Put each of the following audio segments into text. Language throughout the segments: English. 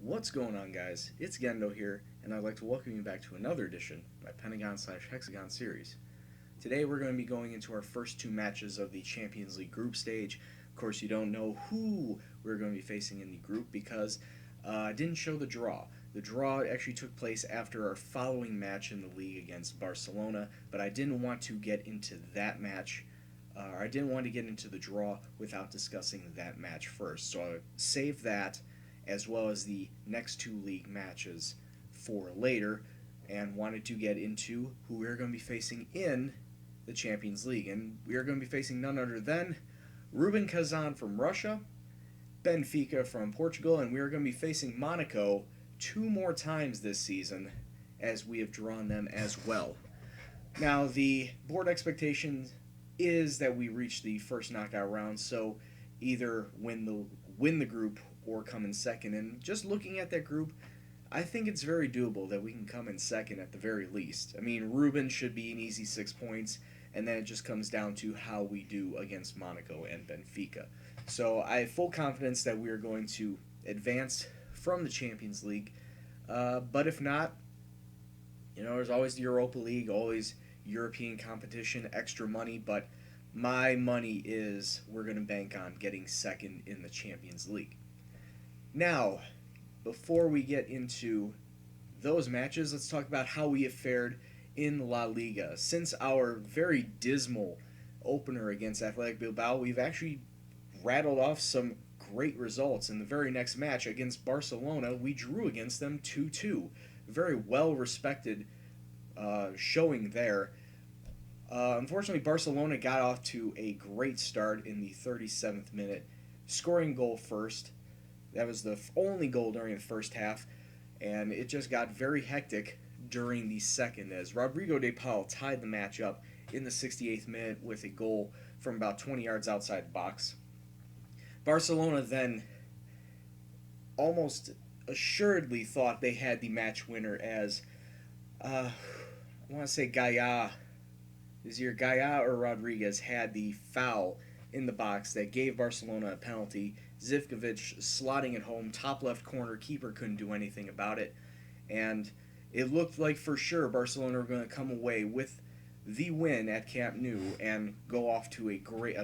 What's going on, guys? It's Gendo here, and I'd like to welcome you back to another edition of my Pentagon/Hexagon series. Today we're going to be going into our first two matches of the Champions League group stage. Of course, you don't know who we're going to be facing in the group because I didn't show the draw. The draw actually took place after our following match in the league against Barcelona, but I didn't want to get into that match. I didn't want to get into the draw without discussing that match first, so I saved that as well as the next two league matches for later, and wanted to get into who we're going to be facing in the Champions League. And we are going to be facing none other than Rubin Kazan from Russia, Benfica from Portugal, and we are going to be facing Monaco two more times this season as we have drawn them as well. Now, the board expectation is that we reach the first knockout round, so either win the group or come in second. And just looking at that group, I think it's very doable that we can come in second at the very least. I mean, Rubin should be an easy 6 points, and then it just comes down to how we do against Monaco and Benfica. So I have full confidence that we are going to advance from the Champions League. But if not, there's always the Europa League, always European competition, extra money, but my money is we're going to bank on getting second in the Champions League. Now, before we get into those matches, let's talk about how we have fared in La Liga. Since our very dismal opener against Athletic Bilbao, we've actually rattled off some great results. In the very next match against Barcelona, we drew against them 2-2. Very well-respected showing there. Unfortunately, Barcelona got off to a great start in the 37th minute, scoring goal first. That was the only goal during the first half, and it just got very hectic during the second as Rodrigo de Paul tied the match up in the 68th minute with a goal from about 20 yards outside the box. Barcelona then almost assuredly thought they had the match winner as, I want to say Gaia or Rodriguez had the foul in the box that gave Barcelona a penalty. Zivkovic slotting it home, top left corner, keeper couldn't do anything about it, and it looked like for sure Barcelona were going to come away with the win at Camp Nou and go off to a great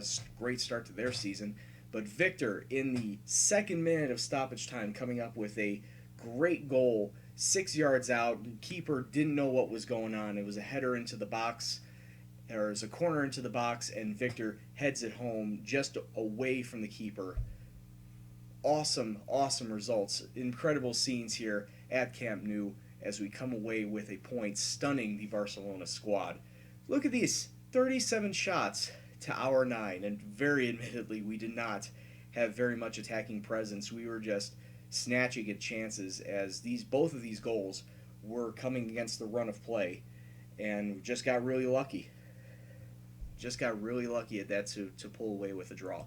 start to their season. But Victor, in the second minute of stoppage time, coming up with a great goal, 6 yards out, keeper didn't know what was going on. It was a header into the box, or it was a corner into the box, and Victor heads it home just away from the keeper. Awesome results. Incredible scenes here at Camp Nou as we come away with a point, stunning the Barcelona squad. Look at these, 37 shots to our 9, and very admittedly, we did not have very much attacking presence. We were just snatching at chances as both of these goals were coming against the run of play, and just got really lucky. Just got really lucky at that to pull away with a draw.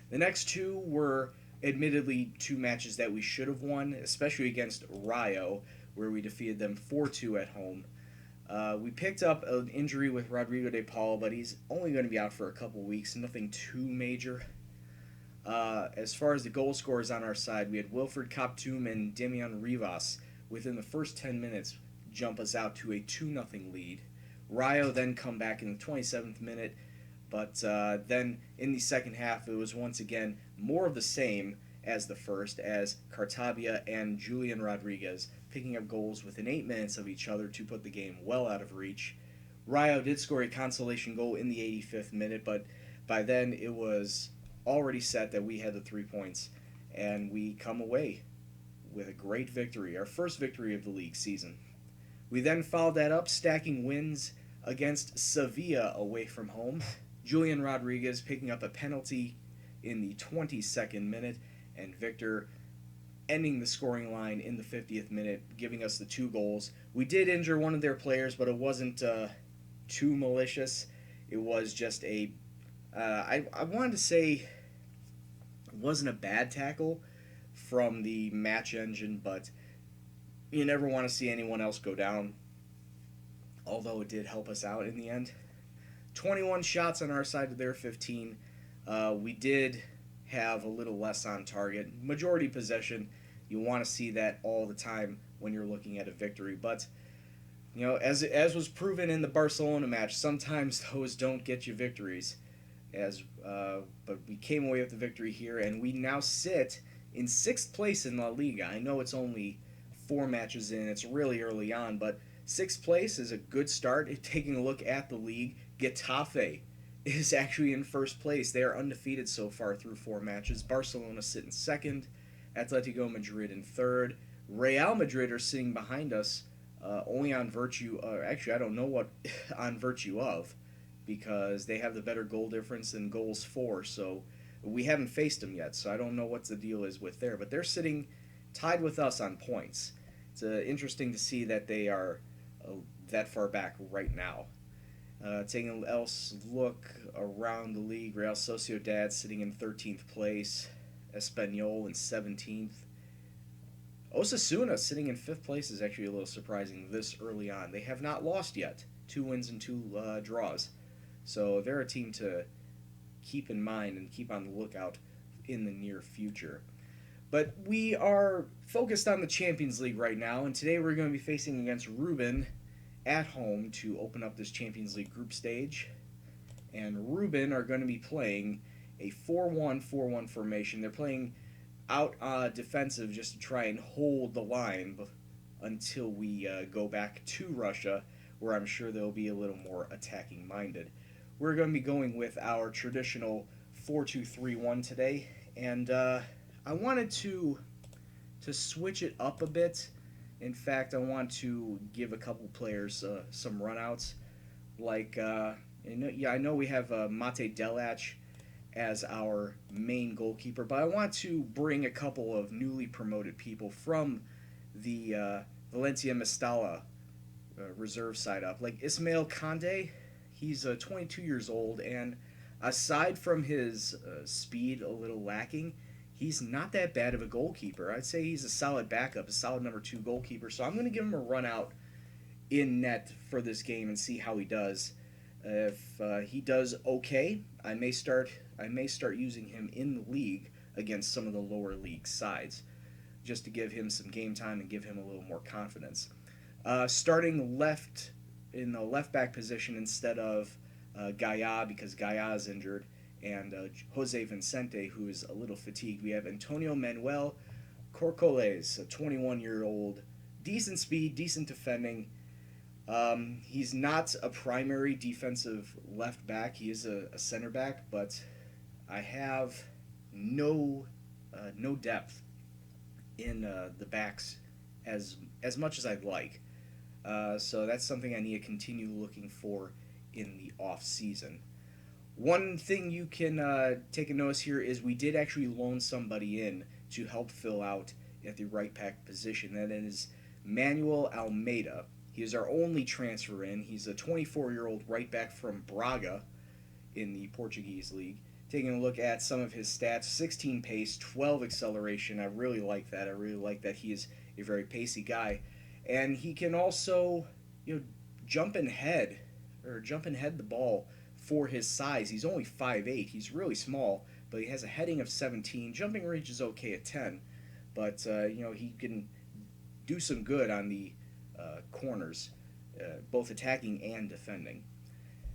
The next two were admittedly two matches that we should have won, especially against Rayo, where we defeated them 4-2 at home. We picked up an injury with Rodrigo de Paul, but he's only going to be out for a couple weeks, nothing too major. As far as the goal scorers on our side, we had Wilfred Kaptoum and Damian Rivas within the first 10 minutes jump us out to a 2-0 lead. Rayo then come back in the 27th minute, but then in the second half, it was once again more of the same as the first, as Cartabia and Julian Rodriguez picking up goals within 8 minutes of each other to put the game well out of reach. Rayo did score a consolation goal in the 85th minute, but by then it was already set that we had the 3 points, and we come away with a great victory, our first victory of the league season. We then followed that up, stacking wins against Sevilla away from home. Julian Rodriguez picking up a penalty in the 22nd minute, and Victor ending the scoring line in the 50th minute, giving us the 2 goals. We did injure one of their players, but it wasn't too malicious. It was just I wanted to say it wasn't a bad tackle from the match engine, but you never want to see anyone else go down, although it did help us out in the end. 21 shots on our side of their 15. We did have a little less on target. Majority possession, You want to see that all the time when you're looking at a victory. But as was proven in the Barcelona match, sometimes those don't get you victories. But we came away with the victory here, and we now sit in sixth place in La Liga. I know it's only 4 matches in; it's really early on, but sixth place is a good start. Taking a look at the league, Getafe is actually in first place. They are undefeated so far through 4 matches. Barcelona sit in second, Atletico Madrid in third. Real Madrid are sitting behind us, only on virtue. Actually, I don't know what on virtue of, because they have the better goal difference and goals for. So we haven't faced them yet. So I don't know what the deal is with there. But they're sitting tied with us on points. It's interesting to see that they are that far back right now. Taking a look around the league, Real Sociedad sitting in 13th place, Espanyol in 17th. Osasuna sitting in 5th place is actually a little surprising this early on. They have not lost yet. 2 wins and 2 draws. So they're a team to keep in mind and keep on the lookout in the near future. But we are focused on the Champions League right now, and today we're going to be facing against Ruben at home to open up this Champions League group stage. And Ruben are going to be playing a 4-1-4-1 formation. They're playing out defensive just to try and hold the line until we go back to Russia, where I'm sure they'll be a little more attacking minded. We're going to be going with our traditional 4-2-3-1 today, and I wanted to switch it up a bit. In fact, I want to give a couple players some runouts. I know we have Mate Delac as our main goalkeeper, but I want to bring a couple of newly promoted people from the Valencia Mestalla reserve side up, like Ismail Kande. He's 22 years old, and aside from his speed a little lacking, he's not that bad of a goalkeeper. I'd say he's a solid backup, a solid number 2 goalkeeper. So I'm going to give him a run out in net for this game and see how he does. If he does okay, I may start using him in the league against some of the lower league sides, just to give him some game time and give him a little more confidence. Starting left in the left back position instead of Gaia, because Gaia is injured, and Jose Vicente, who is a little fatigued. We have Antonio Manuel Corcoles, a 21-year-old, decent speed, decent defending. He's not a primary defensive left back. He is a center back, but I have no depth in the backs as much as I'd like. So that's something I need to continue looking for in the off season. One thing you can take a notice here is we did actually loan somebody in to help fill out at the right back position. That is Manuel Almeida. He is our only transfer in. He's a 24-year-old right back from Braga in the Portuguese league. Taking a look at some of his stats: 16 pace, 12 acceleration. I really like that. I really like that he is a very pacey guy. And he can also, jump and head the ball for his size. He's only 5'8". He's really small, but he has a heading of 17. Jumping range is okay at 10, but he can do some good on the corners, both attacking and defending.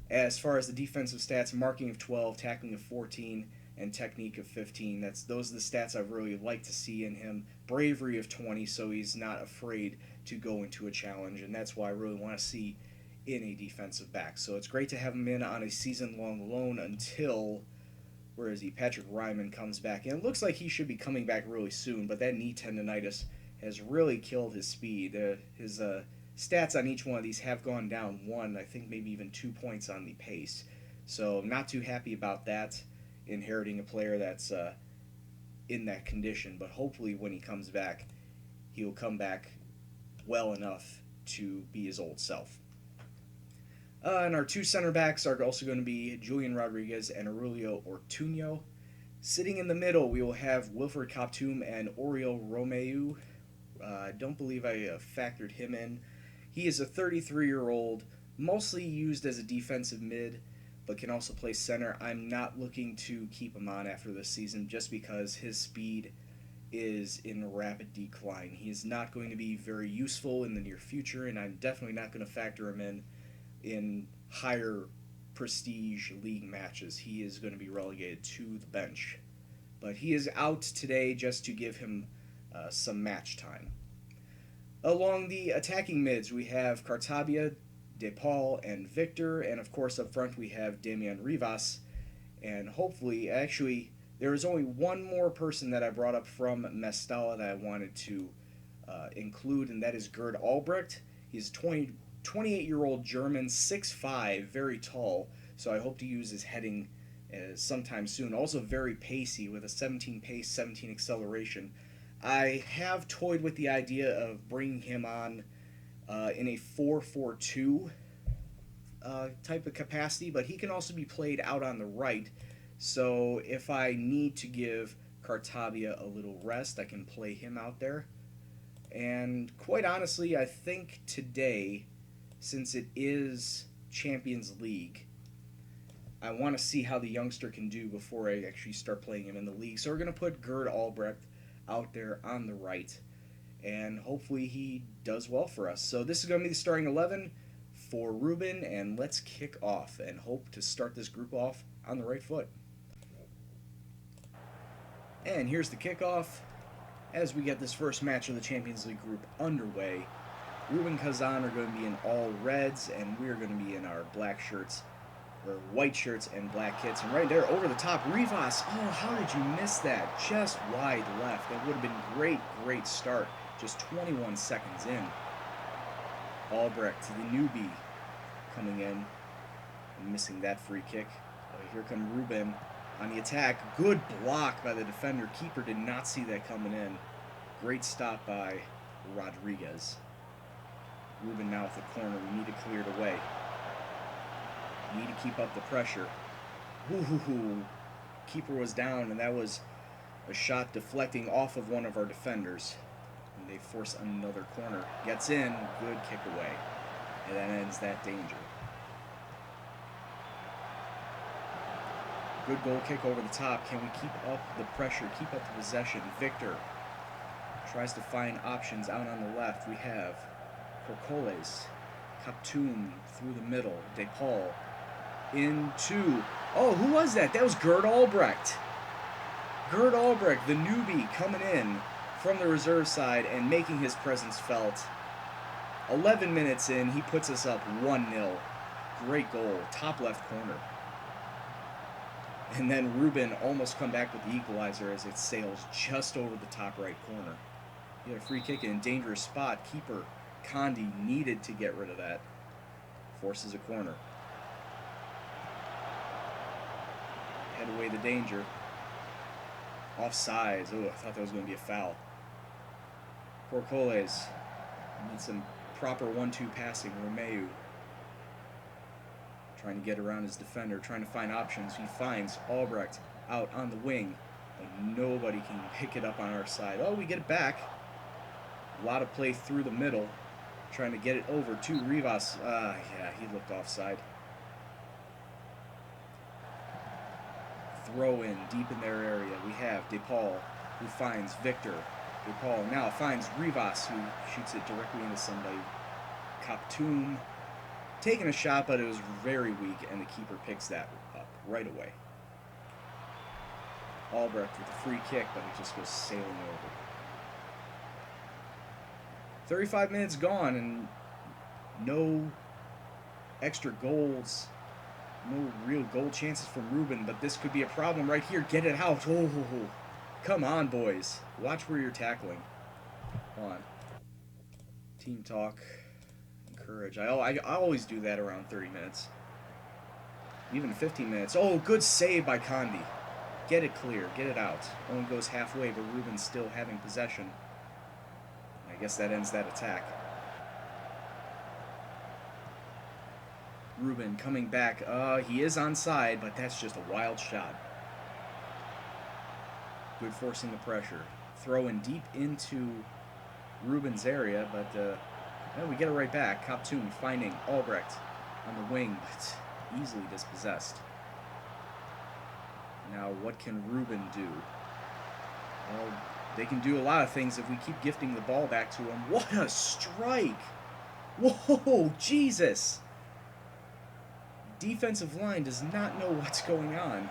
As far as the defensive stats, marking of 12, tackling of 14, and technique of 15. Those are the stats I really like to see in him. Bravery of 20, so he's not afraid to go into a challenge, and that's why I really want to see in a defensive back. So it's great to have him in on a season-long loan until, where is he? Patrick Ryman comes back, and it looks like he should be coming back really soon, but that knee tendonitis has really killed his speed. His stats on each one of these have gone down 1, I think maybe even 2 points on the pace. So I'm not too happy about that, inheriting a player that's in that condition, but hopefully when he comes back, he'll come back well enough to be his old self. And our 2 center backs are also going to be Julian Rodriguez and Aurelio Ortuño. Sitting in the middle, we will have Wilfred Kaptoum and Oriol Romeu. I don't believe I factored him in. He is a 33-year-old, mostly used as a defensive mid, but can also play center. I'm not looking to keep him on after this season just because his speed is in rapid decline. He is not going to be very useful in the near future, and I'm definitely not going to factor him in higher prestige league matches. He is going to be relegated to the bench. But he is out today just to give him some match time. Along the attacking mids, we have Cartabia, DePaul, and Victor, and of course up front we have Damian Rivas, and hopefully, actually, there is only one more person that I brought up from Mestalla that I wanted to include, and that is Gerd Albrecht. He's a 28-year-old German, 6'5", very tall, so I hope to use his heading sometime soon. Also very pacey with a 17 pace, 17 acceleration. I have toyed with the idea of bringing him on in a 4-4-2 type of capacity, but he can also be played out on the right. So if I need to give Cartabia a little rest, I can play him out there. And quite honestly, I think today, since it is Champions League, I want to see how the youngster can do before I actually start playing him in the league. So we're going to put Gerd Albrecht out there on the right, and hopefully he does well for us. So this is going to be the starting 11 for Ruben, and let's kick off and hope to start this group off on the right foot. And here's the kickoff as we get this first match of the Champions League group underway. Ruben Kazan are going to be in all reds, and we're going to be in our black shirts, or white shirts and black kits. And right there, over the top, Rivas. Oh, how did you miss that? Just wide left. That would have been great, great start. Just 21 seconds in. Albrecht, the newbie, coming in and missing that free kick. Here come Ruben on the attack. Good block by the defender. Keeper did not see that coming in. Great stop by Rodriguez. Ruben now at the corner. We need to clear it away. Need to keep up the pressure. Ooh, keeper was down, and that was a shot deflecting off of one of our defenders. And they force another corner. Gets in. Good kick away. And that ends that danger. Good goal kick over the top. Can we keep up the pressure, keep up the possession? Victor tries to find options out on the left. We have Corcoles, Kaptoum through the middle. DePaul into... Oh, who was that? That was Gerd Albrecht. Gerd Albrecht, the newbie, coming in from the reserve side and making his presence felt. 11 minutes in, he puts us up 1-0. Great goal, top left corner. And then Ruben almost come back with the equalizer as it sails just over the top right corner. He had a free kick in a dangerous spot. Keeper Condi needed to get rid of that. Forces a corner. Head away the danger. Offsides. Oh, I thought that was going to be a foul. Corcoles needs some proper 1-2 passing. Romeu trying to get around his defender, trying to find options. He finds Albrecht out on the wing, but nobody can pick it up on our side. Oh, we get it back. A lot of play through the middle, trying to get it over to Rivas. Yeah, he looked offside. Throw in deep in their area. We have DePaul, who finds Victor. DePaul now finds Rivas, who shoots it directly into somebody. Kaptoum taking a shot, but it was very weak, and the keeper picks that up right away. Albrecht with a free kick, but it just goes sailing over. 35 minutes gone, and no extra goals, no real goal chances from Ruben, but this could be a problem right here. Get it out. Oh, come on, boys. Watch where you're tackling. Come on. Team talk. Courage. I always do that around 30 minutes. Even 15 minutes. Oh, good save by Condi. Get it clear. Get it out. Only goes halfway, but Ruben's still having possession. I guess that ends that attack. Ruben coming back. He is onside, but that's just a wild shot. Good forcing the pressure. Throwing deep into Ruben's area, but we get it right back. Kaptoum finding Albrecht on the wing, but easily dispossessed. Now, what can Ruben do? Well, They can do a lot of things if we keep gifting the ball back to them. What a strike! Whoa, Jesus! Defensive line does not know what's going on.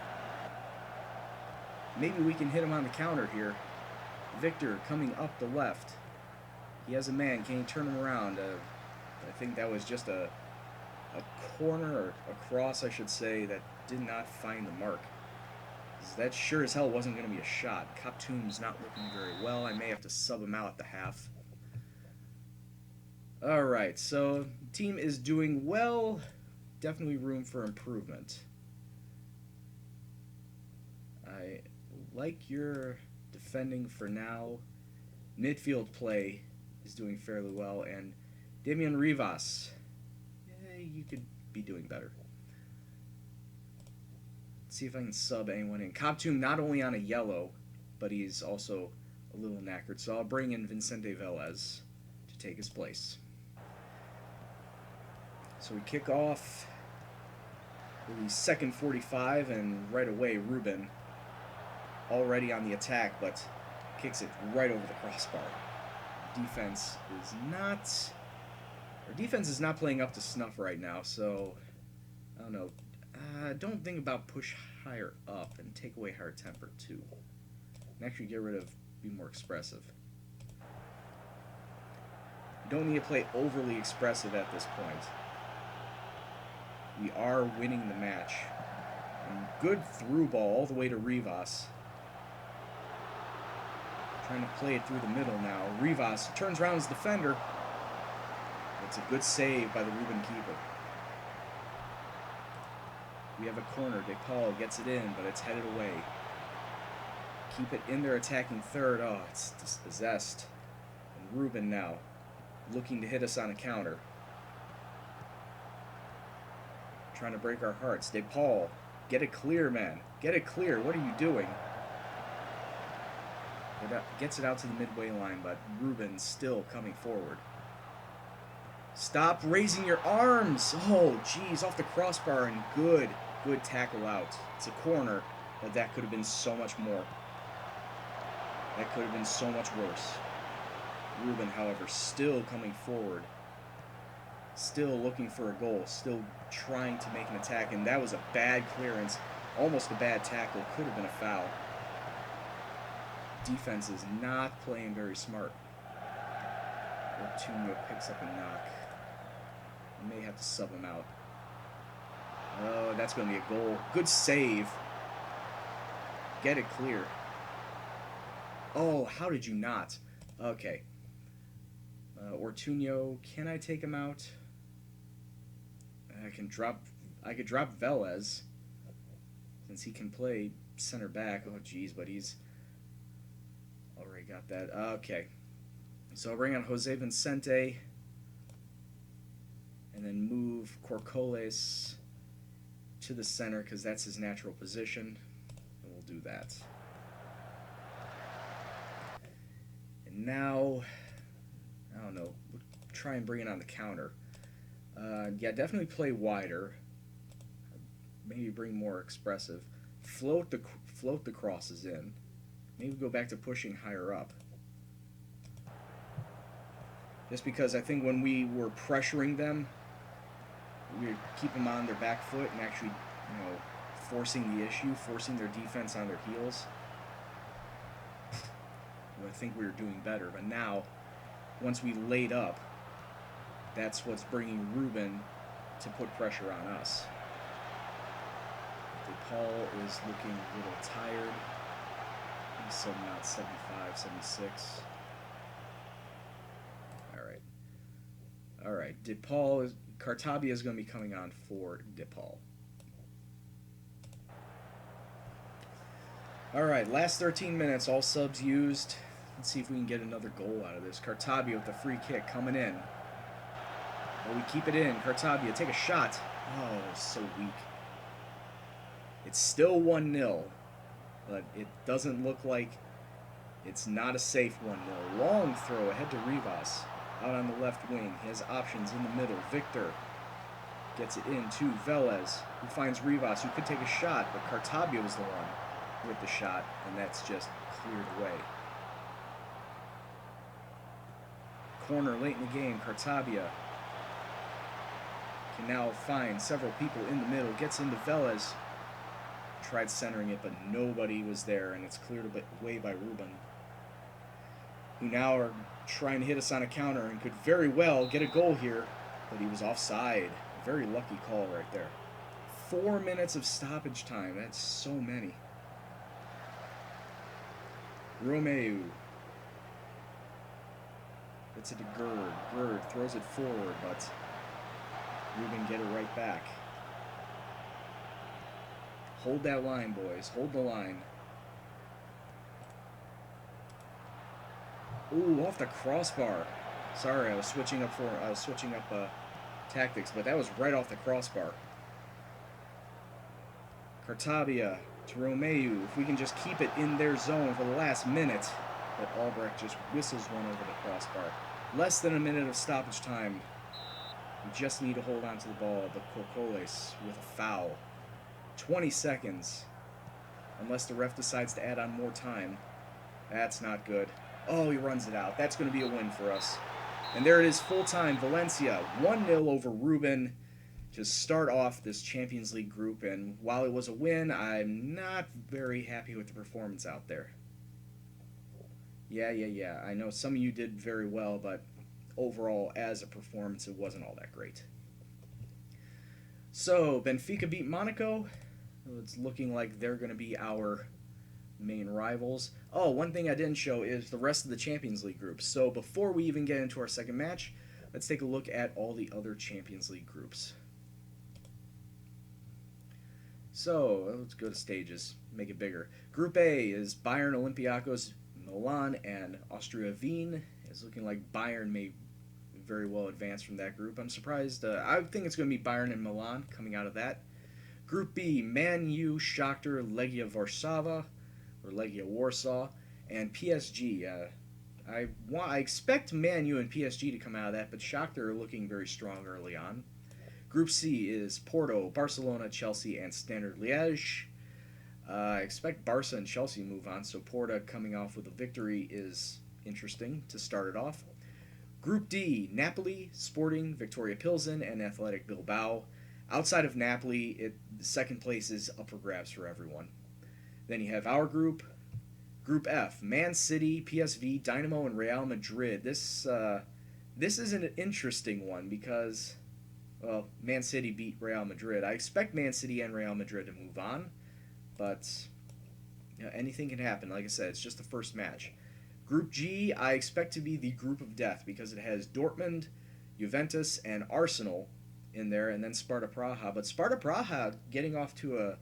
Maybe we can hit him on the counter here. Victor coming up the left. He has a man. Can he turn him around? I think that was just a corner, or a cross, I should say, that did not find the mark. That sure as hell wasn't going to be a shot. Koptum's not looking very well. I may have to sub him out at the half. Alright, so team is doing well. Definitely room for improvement. I like your defending for now. Midfield play is doing fairly well. And Damian Rivas, you could be doing better. See if I can sub anyone in. Koptum not only on a yellow, but he's also a little knackered. So I'll bring in Vicente Velez to take his place. So we kick off the second 45, and right away Ruben already on the attack, but kicks it right over the crossbar. Defense is not... Our defense is not playing up to snuff right now, so I don't know. Don't think about push higher up and take away higher temper too. And actually get rid of be more expressive. You don't need to play overly expressive at this point. We are winning the match. And good through ball all the way to Rivas. Trying to play it through the middle now. Rivas turns around his defender. It's a good save by the Ruben keeper. We have a corner. De Paul gets it in, but it's headed away. Keep it in their attacking third. Oh, it's dispossessed. And Ruben now looking to hit us on a counter. Trying to break our hearts. De Paul, get it clear, man. Get it clear. What are you doing? Gets it out to the midway line, but Ruben still coming forward. Stop raising your arms. Oh, geez, off the crossbar, and good tackle out. It's a corner, but that could have been so much more. That could have been so much worse. Ruben, however, still coming forward. Still looking for a goal. Still trying to make an attack, and that was a bad clearance. Almost a bad tackle. Could have been a foul. Defense is not playing very smart. Ortunio picks up a knock. May have to sub him out. Oh, that's going to be a goal. Good save. Get it clear. Oh, how did you not? Okay. Ortunio, can I take him out? I could drop Velez, since he can play center back. Oh, geez, but he's already got that. Okay. So I'll bring on Jose Vicente. And then move Corcoles to the center, because that's his natural position. And we'll do that. And now, I don't know, we'll try and bring it on the counter. Yeah, definitely play wider. Maybe bring more expressive. Float the crosses in. Maybe go back to pushing higher up. Just because I think when we were pressuring them, we would keep them on their back foot and actually, forcing the issue, forcing their defense on their heels. I think we were doing better, but now, once we laid up, that's what's bringing Ruben to put pressure on us. DePaul is looking a little tired. He's subbing out 75, 76. All right. Cartabia is going to be coming on for DePaul. All right, last 13 minutes, all subs used. Let's see if we can get another goal out of this. Cartabia with the free kick coming in. Well, we keep it in. Cartabia, take a shot. Oh, so weak. It's still 1-0, but it doesn't look like it's not a safe 1-0. Long throw ahead to Rivas. Out on the left wing. He has options in the middle. Victor gets it in to Velez, who finds Rivas, who could take a shot, but Cartabia was the one with the shot, and that's just cleared away. corner late in the game. Cartabia can now find several people in the middle. Gets into Velez. Tried centering it, but nobody was there, and it's cleared away by Ruben, who now are trying to hit us on a counter and could very well get a goal here, but he was offside. A very lucky call right there. 4 minutes of stoppage time. That's so many. Romeu. It's it to Gerd. Gerd throws it forward, but Ruben get it right back. Hold that line, boys. Hold the line. Ooh, off the crossbar. Sorry, I was switching up tactics, but that was right off the crossbar. Cartabia to Romeu. If we can just keep it in their zone for the last minute, but Albrecht just whistles one over the crossbar. Less than a minute of stoppage time. We just need to hold on to the ball, but Corcoles with a foul. 20 seconds. Unless the ref decides to add on more time. That's not good. Oh, he runs it out. That's going to be a win for us. And there it is, full time. Valencia 1-0 over Ruben to start off this Champions League group. And while it was a win, I'm not very happy with the performance out there. Yeah. I know some of you did very well, but overall, as a performance, it wasn't all that great. So, Benfica beat Monaco. It's looking like they're going to be our main rivals. Oh, one thing I didn't show is the rest of the Champions League groups. So before we even get into our second match, let's take a look at all the other Champions League groups. So let's go to stages, make it bigger. Group A is Bayern, Olympiacos, Milan, and Austria Wien. It's looking like Bayern may very well advance from that group. I'm surprised. I think it's going to be Bayern and Milan coming out of that. Group B, Man U, Shakhtar, Legia Warsaw, and PSG. I expect Man U and PSG to come out of that, but Shakhtar are looking very strong early on. Group C is Porto, Barcelona, Chelsea, and Standard Liège. I expect Barca and Chelsea to move on, so Porto coming off with a victory is interesting to start it off. Group D, Napoli, Sporting, Victoria Pilsen, and Athletic Bilbao. Outside of Napoli, the second place is up for grabs for everyone. Then you have our group, Group F, Man City, PSV, Dynamo, and Real Madrid. This is an interesting one because, well, Man City beat Real Madrid. I expect Man City and Real Madrid to move on, but anything can happen. Like I said, it's just the first match. Group G, I expect to be the group of death because it has Dortmund, Juventus, and Arsenal in there, and then Sparta Praha. But Sparta Praha getting off to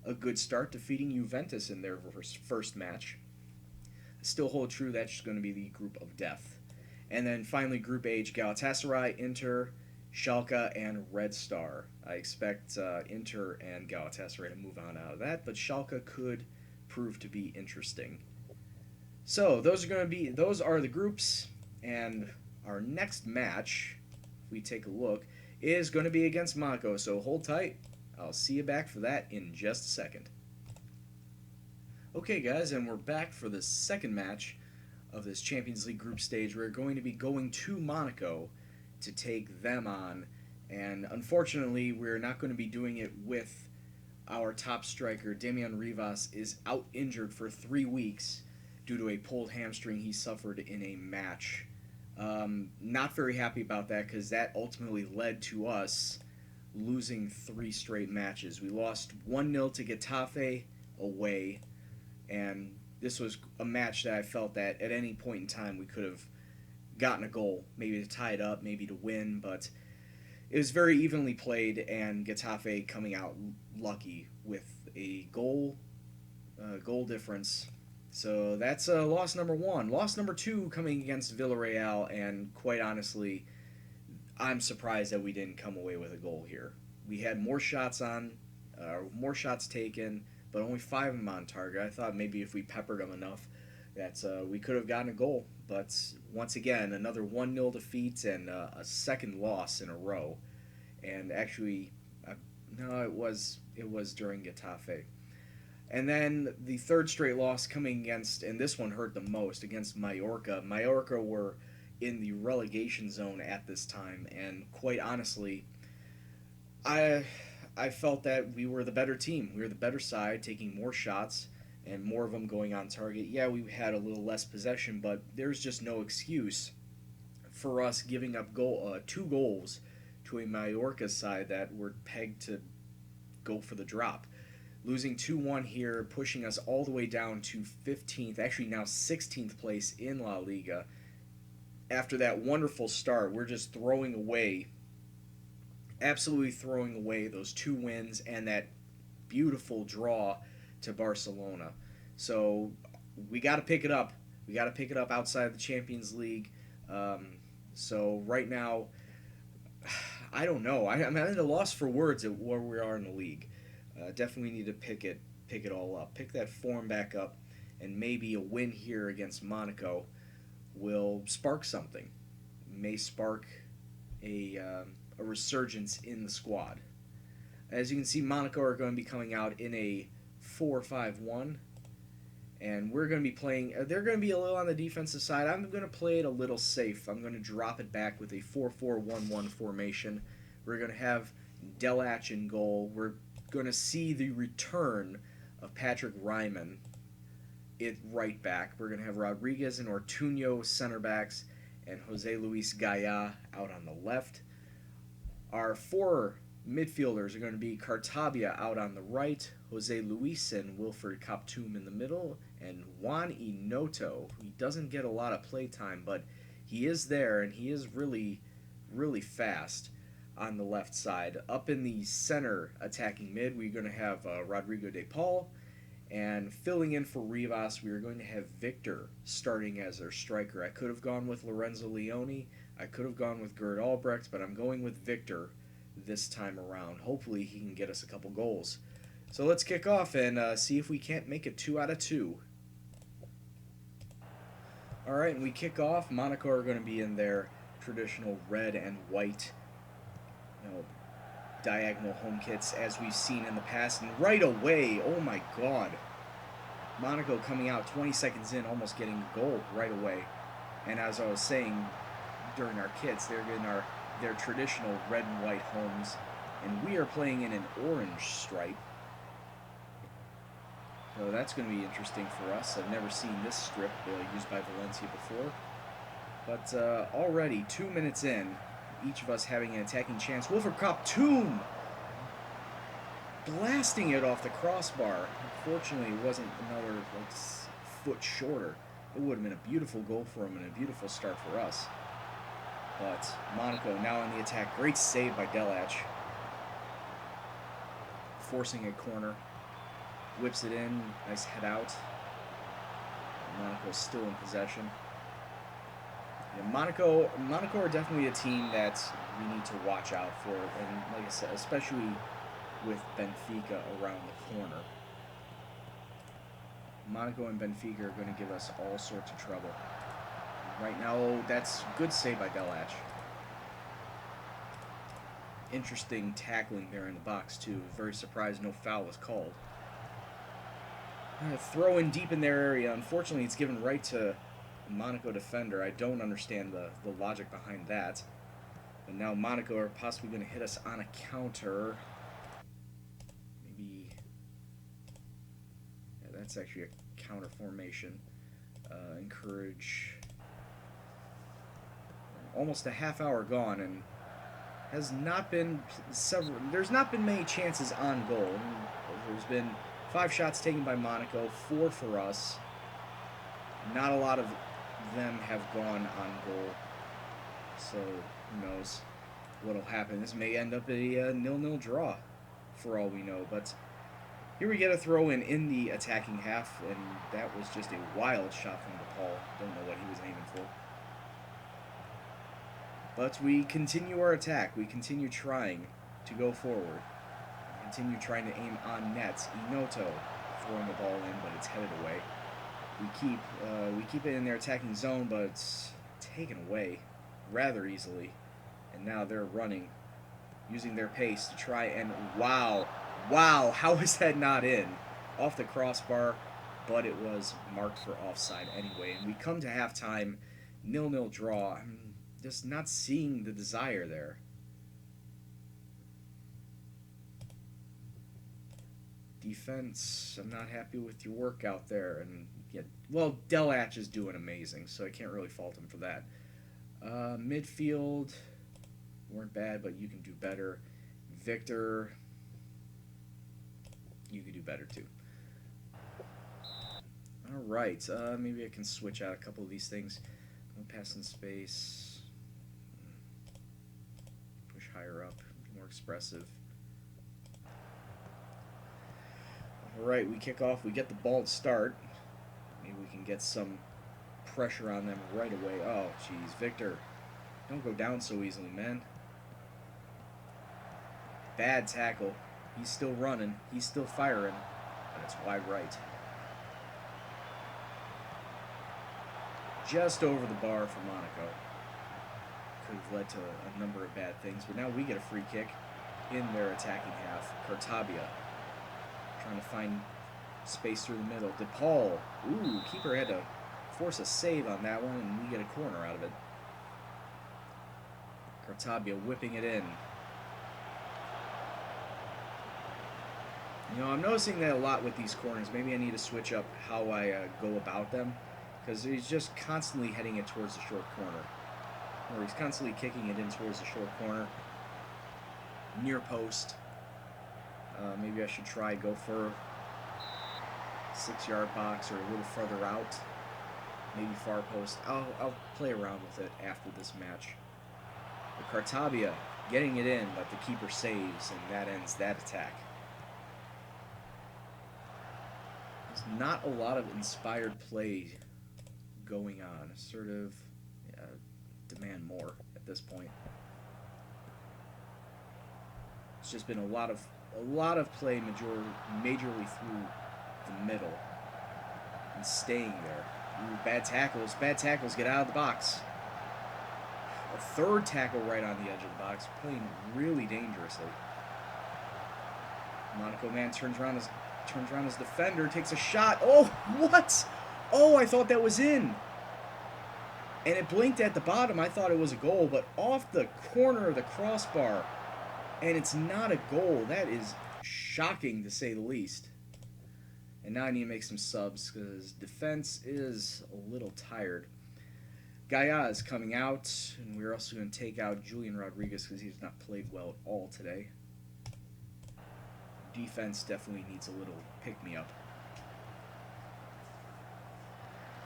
a good start, defeating Juventus in their first match. I still hold true that's just going to be the group of death. And then finally Group H, Galatasaray, Inter, Schalke, and Red Star. I expect Inter and Galatasaray to move on out of that, but Schalke could prove to be interesting. So those are the groups, and our next match, if we take a look, is going to be against Monaco, so hold tight. I'll see you back for that in just a second. Okay, guys, and we're back for the second match of this Champions League group stage. We're going to be going to Monaco to take them on, and unfortunately, we're not going to be doing it with our top striker. Damian Rivas is out injured for 3 weeks due to a pulled hamstring he suffered in a match. Not very happy about that because that ultimately led to us losing 3 straight matches. We lost 1-0 to Getafe away, and this was a match that I felt that at any point in time we could have gotten a goal, maybe to tie it up, maybe to win, but it was very evenly played, and Getafe coming out lucky with a goal difference. So that's loss number 1. Loss number 2 coming against Villarreal, and quite honestly, I'm surprised that we didn't come away with a goal here. We had more shots taken, but only 5 of them on target. I thought maybe if we peppered them enough that we could have gotten a goal. But once again, another 1-0 defeat and a second loss in a row. And actually, it was during Getafe. And then the third straight loss coming against, and this one hurt the most, against Mallorca. Mallorca were in the relegation zone at this time, and quite honestly, I I felt that we were the better team. We were the better side, taking more shots and more of them going on target. Yeah, we had a little less possession, but there's just no excuse for us giving up 2 goals to a Mallorca side that were pegged to go for the drop. Losing 2-1 here, pushing us all the way down to 15th, actually now 16th place in La Liga. After that wonderful start, we're just throwing away, absolutely throwing away those 2 wins and that beautiful draw to Barcelona. So we got to pick it up. We got to pick it up outside the Champions League. So right now, I don't know. I'm at a loss for words at where we are in the league. Definitely need to pick it all up, pick that form back up, and maybe a win here against Monaco will spark something. May spark a resurgence in the squad. As you can see, Monaco are going to be coming out in a 4-5-1, and we're going to be playing. They're going to be a little on the defensive side. I'm going to play it a little safe. I'm going to drop it back with a 4-4-1-1 formation. We're going to have Delach in goal. We're going to see the return of Patrick Ryman at right back. We're going to have Rodriguez and Ortuño center backs, and Jose Luis Gaya out on the left. Our 4 midfielders are going to be Cartabia out on the right, Jose Luis and Wilfred Kaptoum in the middle, and Juan Inoto. He doesn't get a lot of play time, but he is there, and he is really, really fast on the left side. Up in the center attacking mid, we're going to have Rodrigo de Paul, and filling in for Rivas, we are going to have Victor starting as our striker. I could have gone with Lorenzo Leone, I could have gone with Gerd Albrecht, but I'm going with Victor this time around. Hopefully he can get us a couple goals. So let's kick off and see if we can't make it 2 out of 2. Alright, and we kick off. Monaco are going to be in their traditional red and white, diagonal home kits as we've seen in the past. And right away, oh my god, Monaco coming out 20 seconds in, almost getting a goal right away. And as I was saying during our kits, they're getting their traditional red and white homes, and we are playing in an orange stripe. So that's going to be interesting for us. I've never seen this strip used by Valencia before. But already 2 minutes in, each of us having an attacking chance. Wilfred Kaptoum blasting it off the crossbar. Unfortunately, it wasn't another foot shorter. It would have been a beautiful goal for him and a beautiful start for us. But Monaco now on the attack. Great save by Delach. Forcing a corner. Whips it in. Nice head out. Monaco still in possession. Yeah, Monaco are definitely a team that we need to watch out for. And like I said, especially with Benfica around the corner. Monaco and Benfica are going to give us all sorts of trouble. Right now, that's good save by Delach. Interesting tackling there in the box, too. Very surprised no foul was called. Throw in deep in their area. Unfortunately, it's given right to a Monaco defender. I don't understand the logic behind that. And now Monaco are possibly going to hit us on a counter. Maybe... yeah, that's actually a counter formation. Encourage... almost a half hour gone, and has not been there's not been many chances on goal. There's been 5 shots taken by Monaco, 4 for us. Not a lot of them have gone on goal, so who knows what'll happen. This may end up a 0-0 draw for all we know, but here we get a throw in the attacking half, and that was just a wild shot from DePaul. Don't know what he was aiming for. But we continue our attack. We continue trying to go forward. We continue trying to aim on net. Inoto throwing the ball in, but it's headed away. We keep it in their attacking zone, but it's taken away rather easily. And now they're running, using their pace to try and... wow, how is that not in? Off the crossbar, but it was marked for offside anyway. And we come to halftime 0-0 draw. I'm just not seeing the desire there. Defense, I'm not happy with your work out there. And yeah, well, Delach is doing amazing, so I can't really fault him for that. Midfield, weren't bad, but you can do better. Victor, you can do better too. All right, maybe I can switch out a couple of these things. Pass in space. Push higher up, more expressive. All right, we kick off. We get the ball to start. Maybe we can get some pressure on them right away. Oh, jeez, Victor, don't go down so easily, man. Bad tackle. He's still running. He's still firing. But it's wide right. Just over the bar for Monaco. Could have led to a number of bad things. But now we get a free kick in their attacking half. Cartabia trying to find space through the middle. DePaul. Ooh, keeper had to force a save on that one, and we get a corner out of it. Cartabia whipping it in. You know, I'm noticing that a lot with these corners. Maybe I need to switch up how I go about them, because he's just constantly heading it towards the short corner. Or he's constantly kicking it in towards the short corner. Near post. Maybe I should try go for 6-yard box or a little further out. Maybe far post. I'll play around with it after this match. But Cartabia getting it in, but the keeper saves, and that ends that attack. There's not a lot of inspired play going on. Sort of demand more at this point. It's just been a lot of play majorly through the middle and staying there. Ooh, bad tackles. Bad tackles. Get out of the box. A third tackle right on the edge of the box. Playing really dangerously. Monaco man turns around his defender, takes a shot. Oh, what? Oh, I thought that was in. And it blinked at the bottom. I thought it was a goal, but off the corner of the crossbar. And it's not a goal. That is shocking, to say the least. And now I need to make some subs, because defense is a little tired. Gaia is coming out, and we're also going to take out Julian Rodriguez, because he's not played well at all today. Defense definitely needs a little pick-me-up.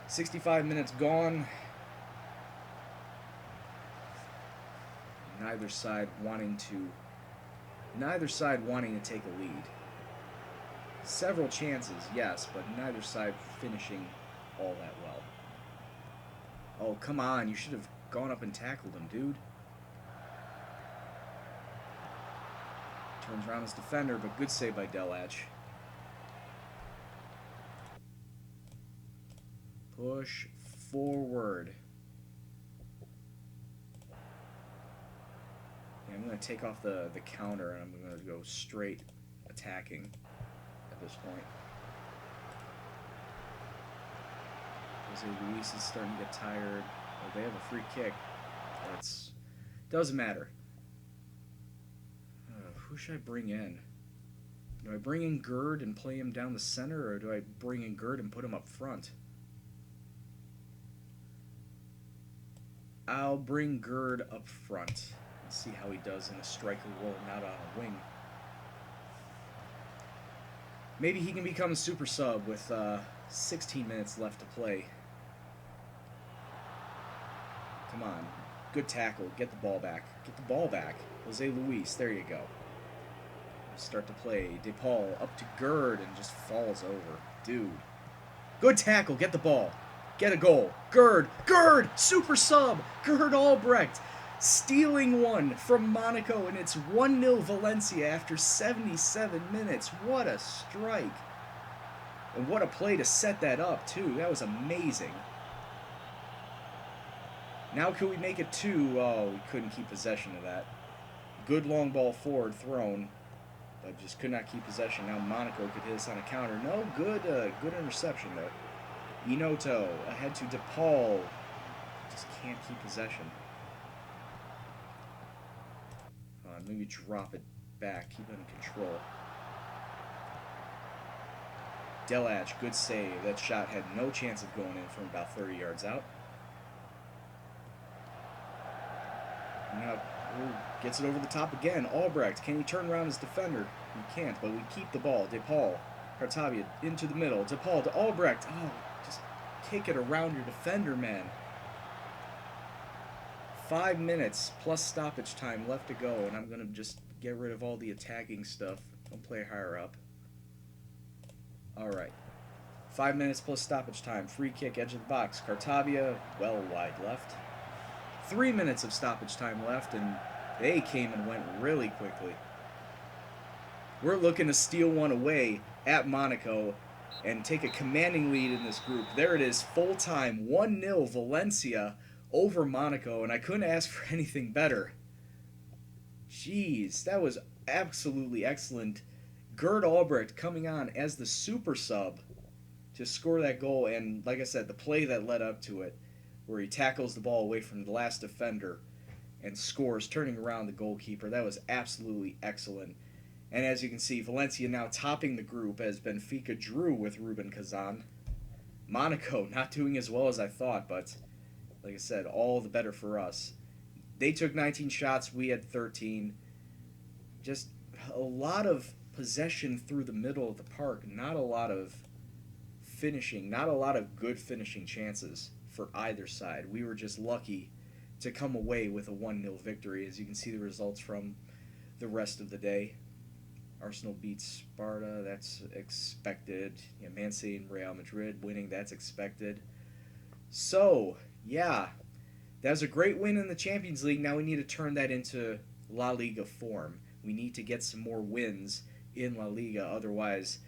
65 minutes gone. Neither side wanting to take a lead. Several chances, yes, but neither side finishing all that well. Oh, come on. You should have gone up and tackled him, dude. Turns around his defender, but good save by Delach. Push forward. Yeah, I'm going to take off the counter, and I'm going to go straight attacking at this point. Jose Luis is starting to get tired. Oh, they have a free kick. It doesn't matter. Who should I bring in? Do I bring in Gerd and play him down the center, or do I bring in Gerd and put him up front? I'll bring Gerd up front. Let's see how he does in a striker role, not on a wing. Maybe he can become a super sub with 16 minutes left to play. Come on. Good tackle. Get the ball back. Get the ball back. Jose Luis. There you go. Start to play. DePaul up to Gerd and just falls over. Dude. Good tackle. Get the ball. Get a goal. Gerd. Gerd! Super sub! Gerd Albrecht stealing one from Monaco, and it's 1-0 Valencia after 77 minutes. What a strike. And what a play to set that up, too. That was amazing. Now could we make it 2? Oh, we couldn't keep possession of that. Good long ball forward thrown, but just could not keep possession. Now Monaco could hit us on a counter. No, good interception, though. Inoto ahead to DePaul. Just can't keep possession. Come on, maybe drop it back. Keep it in control. Delach, good save. That shot had no chance of going in from about 30 yards out. Now, gets it over the top again. Albrecht, can he turn around his defender? He can't, but we keep the ball. DePaul, Cartavia into the middle. DePaul to Albrecht. Oh, just kick it around your defender, man. 5 minutes plus stoppage time left to go, and I'm going to just get rid of all the attacking stuff. Don't play higher up. Alright. 5 minutes plus stoppage time. Free kick, edge of the box. Cartavia, well wide left. 3 minutes of stoppage time left, and they came and went really quickly. We're looking to steal one away at Monaco and take a commanding lead in this group. There it is, full time, 1-0 Valencia over Monaco, and I couldn't ask for anything better. Jeez, that was absolutely excellent. Gerd Albrecht coming on as the super sub to score that goal, and like I said, the play that led up to it, where he tackles the ball away from the last defender and scores, turning around the goalkeeper. That was absolutely excellent. And as you can see, Valencia now topping the group as Benfica drew with Rubin Kazan. Monaco not doing as well as I thought, but like I said, all the better for us. They took 19 shots, we had 13. Just a lot of possession through the middle of the park, not a lot of finishing, not a lot of good finishing chances for either side. We were just lucky to come away with a 1-0 victory, as you can see the results from the rest of the day. Arsenal beats Sparta, that's expected. Yeah, Man City and Real Madrid winning, that's expected. So, yeah, that was a great win in the Champions League. Now we need to turn that into La Liga form. We need to get some more wins in La Liga, otherwise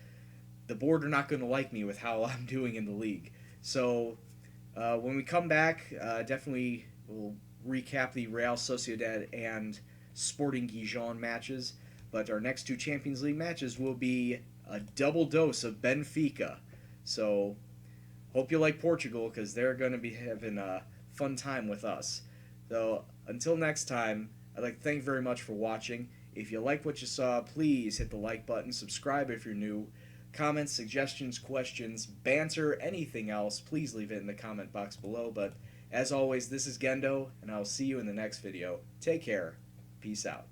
the board are not going to like me with how I'm doing in the league. So, when we come back, definitely we'll recap the Real Sociedad and Sporting Gijon matches. But our next 2 Champions League matches will be a double dose of Benfica. So, hope you like Portugal, because they're going to be having a fun time with us. So, until next time, I'd like to thank you very much for watching. If you liked what you saw, please hit the like button, subscribe if you're new. Comments, suggestions, questions, banter, anything else, please leave it in the comment box below. But as always, this is Gendo, and I'll see you in the next video. Take care. Peace out.